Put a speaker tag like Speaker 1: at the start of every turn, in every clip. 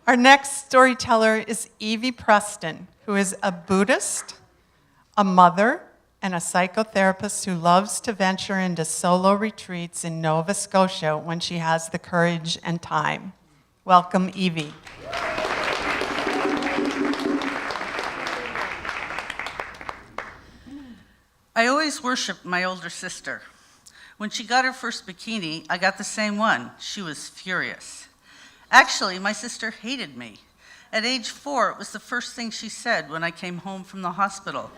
Speaker 1: Our next storyteller is Evie Preston, who is a Buddhist, a mother, and a psychotherapist who loves to venture into solo retreats in Nova Scotia when she has the courage and time. Welcome, Evie.
Speaker 2: I always worshiped my older sister. When she got her first bikini, I got the same one. She was furious. Actually, my sister hated me. At age 4, it was the first thing she said when I came home from the hospital.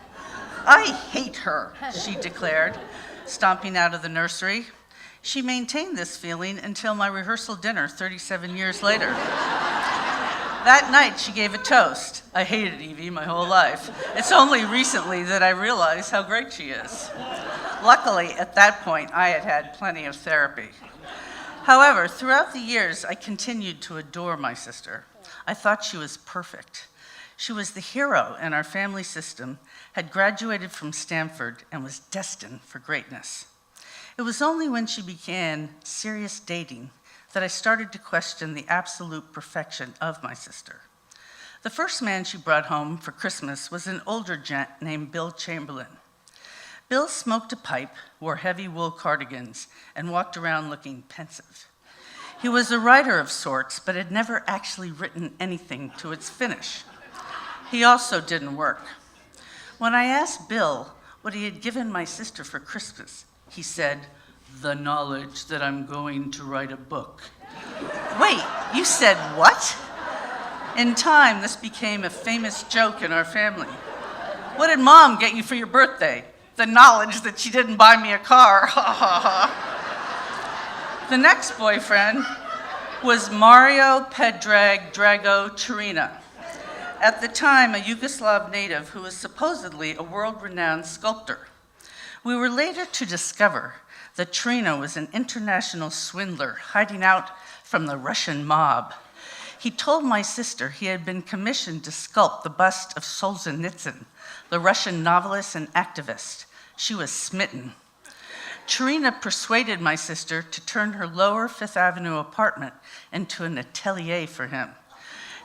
Speaker 2: "I hate her," she declared, stomping out of the nursery. She maintained this feeling until my rehearsal dinner 37 years later. That night, she gave a toast. I hated Evie my whole life. It's only recently that I realized how great she is. Luckily, at that point, I had had plenty of therapy. However, throughout the years, I continued to adore my sister. I thought she was perfect. She was the hero in our family system, had graduated from Stanford, and was destined for greatness. It was only when she began serious dating that I started to question the absolute perfection of my sister. The first man she brought home for Christmas was an older gent named Bill Chamberlain. Bill smoked a pipe, wore heavy wool cardigans, and walked around looking pensive. He was a writer of sorts, but had never actually written anything to its finish. He also didn't work. When I asked Bill what he had given my sister for Christmas, he said, "The knowledge that I'm going to write a book." Wait, you said what? In time, this became a famous joke in our family. "What did Mom get you for your birthday?" "The knowledge that she didn't buy me a car." The next boyfriend was Mario Predrag Drago Chirina, at the time a Yugoslav native who was supposedly a world-renowned sculptor. We were later to discover that Chirina was an international swindler hiding out from the Russian mob. He told my sister he had been commissioned to sculpt the bust of Solzhenitsyn, the Russian novelist and activist. She was smitten. Chirina persuaded my sister to turn her lower Fifth Avenue apartment into an atelier for him.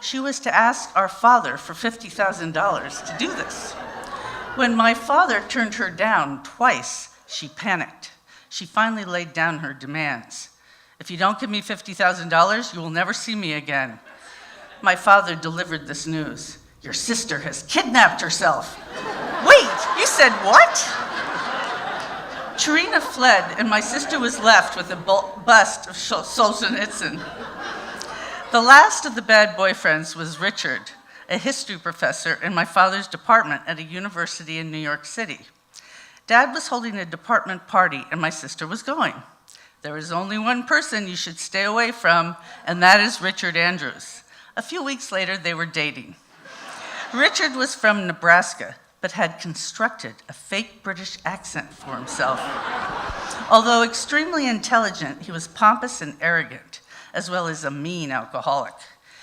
Speaker 2: She was to ask our father for $50,000 to do this. When my father turned her down twice, she panicked. She finally laid down her demands. "If you don't give me $50,000, you will never see me again." My father delivered this news. "Your sister has kidnapped herself." "Wait, you said what?" Chirina fled, and my sister was left with a bust of Solzhenitsyn. The last of the bad boyfriends was Richard, a history professor in my father's department at a university in New York City. Dad was holding a department party, and my sister was going. There is only one person you should stay away from, and that is Richard Andrews. A few weeks later, they were dating. Richard was from Nebraska, but had constructed a fake British accent for himself. Although extremely intelligent, he was pompous and arrogant, as well as a mean alcoholic.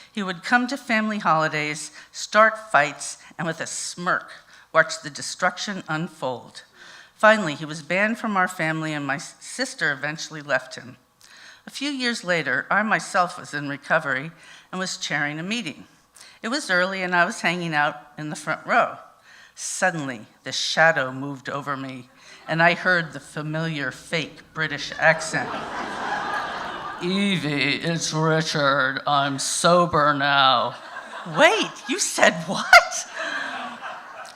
Speaker 2: He would come to family holidays, start fights, and with a smirk, watch the destruction unfold. Finally, he was banned from our family, and my sister eventually left him. A few years later, I myself was in recovery and was chairing a meeting. It was early, and I was hanging out in the front row. Suddenly, the shadow moved over me, and I heard the familiar fake British accent. "Evie, it's Richard. I'm sober now." Wait, you said what?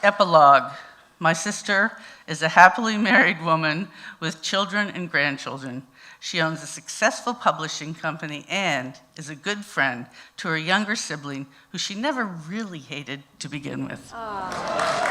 Speaker 2: Epilogue. My sister is a happily married woman with children and grandchildren. She owns a successful publishing company and is a good friend to her younger sibling, who she never really hated to begin with. Aww.